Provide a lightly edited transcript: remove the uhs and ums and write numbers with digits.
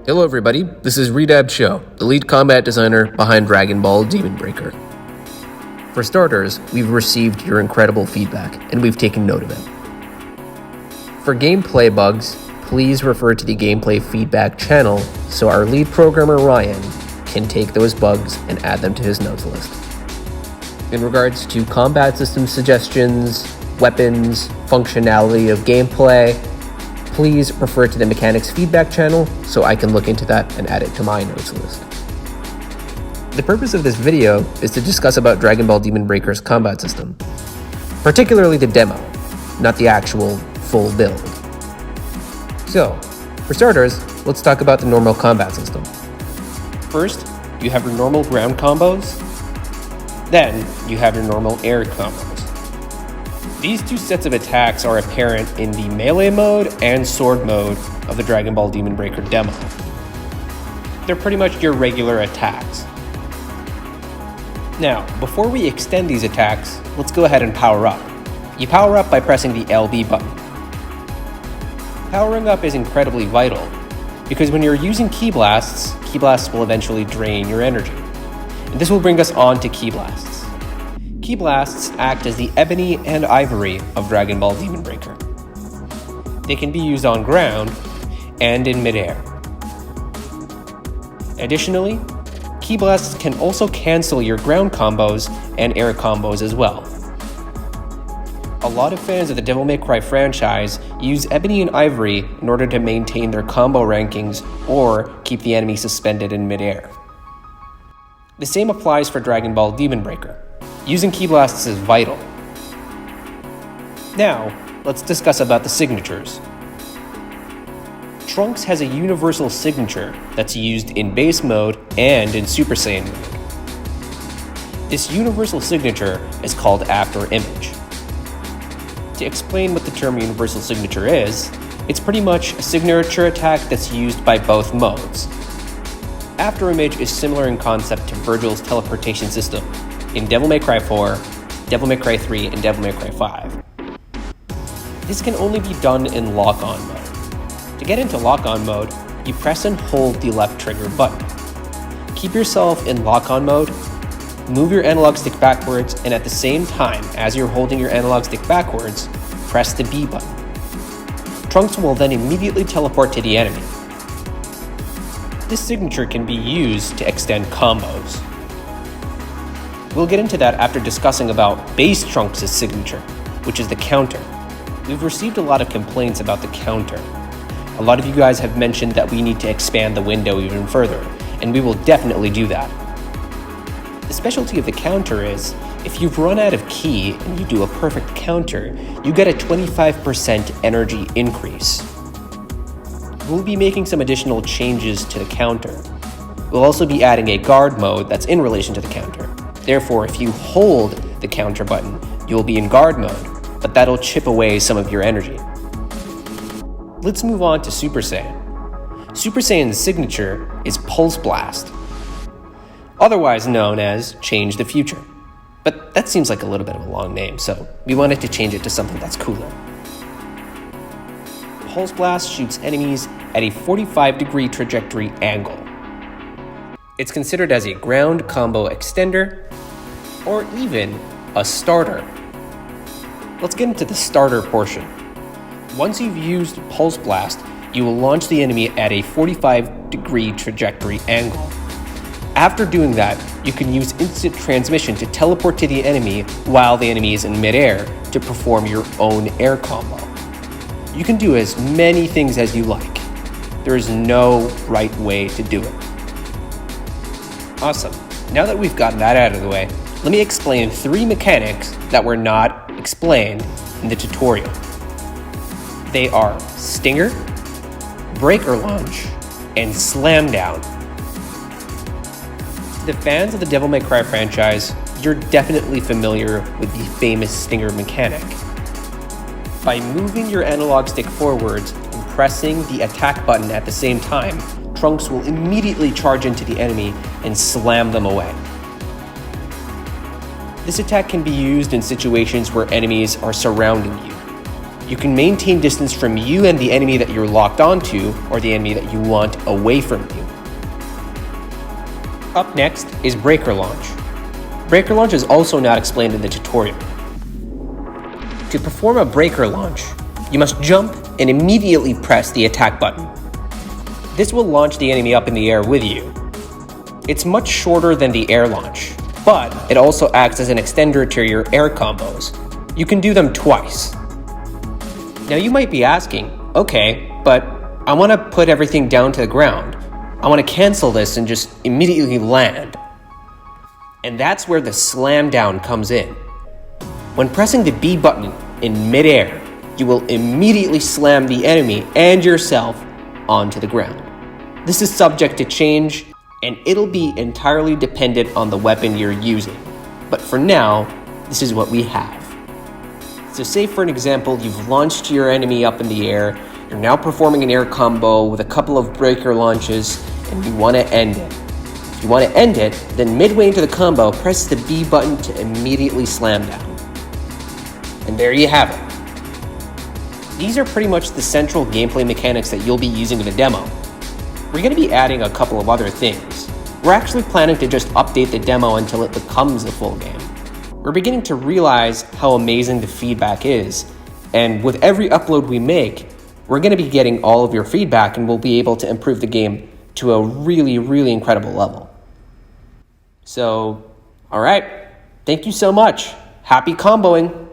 Hello everybody, this is RedabCho, the lead combat designer behind Dragon Ball Demon Breaker. For starters, we've received your incredible feedback, and we've taken note of it. For gameplay bugs, please refer to the gameplay feedback channel so our lead programmer Ryan can take those bugs and add them to his notes list. In regards to combat system suggestions, weapons, functionality of gameplay, please refer to the mechanics feedback channel so I can look into that and add it to my notes list. The purpose of this video is to discuss about Dragon Ball Demon Breaker's combat system, particularly the demo, not the actual full build. So, for starters, let's talk about the normal combat system. First, you have your normal ground combos, then you have your normal air combos. These two sets of attacks are apparent in the melee mode and sword mode of the Dragon Ball Demon Breaker demo. They're pretty much your regular attacks. Now, before we extend these attacks, let's go ahead and power up. You power up by pressing the LB button. Powering up is incredibly vital, because when you're using Ki Blasts will eventually drain your energy. And this will bring us on to Ki Blasts. Ki Blasts act as the ebony and ivory of Dragon Ball Demon Breaker. They can be used on ground and in midair. Additionally, Ki Blasts can also cancel your ground combos and air combos as well. A lot of fans of the Devil May Cry franchise use ebony and ivory in order to maintain their combo rankings or keep the enemy suspended in midair. The same applies for Dragon Ball Demon Breaker. Using Ki Blasts is vital. Now, let's discuss about the signatures. Trunks has a universal signature that's used in base mode and in Super Saiyan mode. This universal signature is called After Image. To explain what the term universal signature is, it's pretty much a signature attack that's used by both modes. After Image is similar in concept to Virgil's teleportation system in Devil May Cry 4, Devil May Cry 3, and Devil May Cry 5. This can only be done in lock-on mode. To get into lock-on mode, you press and hold the left trigger button. Keep yourself in lock-on mode, move your analog stick backwards, and at the same time as you're holding your analog stick backwards, press the B button. Trunks will then immediately teleport to the enemy. This signature can be used to extend combos. We'll get into that after discussing about base Trunks' signature, which is the counter. We've received a lot of complaints about the counter. A lot of you guys have mentioned that we need to expand the window even further, and we will definitely do that. The specialty of the counter is, if you've run out of ki and you do a perfect counter, you get a 25% energy increase. We'll be making some additional changes to the counter. We'll also be adding a guard mode that's in relation to the counter. Therefore, if you hold the counter button, you'll be in guard mode, but that'll chip away some of your energy. Let's move on to Super Saiyan. Super Saiyan's signature is Pulse Blast, otherwise known as Change the Future. But that seems like a little bit of a long name, so we wanted to change it to something that's cooler. Pulse Blast shoots enemies at a 45-degree trajectory angle. It's considered as a ground combo extender, or even a starter. Let's get into the starter portion. Once you've used Pulse Blast, you will launch the enemy at a 45-degree trajectory angle. After doing that, you can use instant transmission to teleport to the enemy while the enemy is in midair to perform your own air combo. You can do as many things as you like. There is no right way to do it. Awesome. Now that we've gotten that out of the way, let me explain 3 mechanics that were not explained in the tutorial. They are Stinger, Breaker Launch, and Slam Down. The fans of the Devil May Cry franchise, you're definitely familiar with the famous Stinger mechanic. By moving your analog stick forwards and pressing the attack button at the same time, Trunks will immediately charge into the enemy and slam them away. This attack can be used in situations where enemies are surrounding you. you can maintain distance from you and the enemy that you're locked onto, or the enemy that you want away from you. Up next is Breaker Launch. Breaker Launch is also not explained in the tutorial. To perform a Breaker Launch, you must jump and immediately press the attack button. This will launch the enemy up in the air with you. It's much shorter than the air launch, but it also acts as an extender to your air combos. You can do them twice. Now you might be asking, okay, but I want to put everything down to the ground. I want to cancel this and just immediately land. And that's where the slam down comes in. When pressing the B button in midair, you will immediately slam the enemy and yourself onto the ground. This is subject to change, and it'll be entirely dependent on the weapon you're using. But for now, this is what we have. So say for an example, you've launched your enemy up in the air, you're now performing an air combo with a couple of breaker launches, and you want to end it. If you want to end it, then midway into the combo, press the B button to immediately slam down. And there you have it. These are pretty much the central gameplay mechanics that you'll be using in the demo. We're going to be adding a couple of other things. We're actually planning to just update the demo until it becomes a full game. We're beginning to realize how amazing the feedback is, and with every upload we make, we're going to be getting all of your feedback, and we'll be able to improve the game to a really, really incredible level. So, alright, thank you so much. Happy comboing!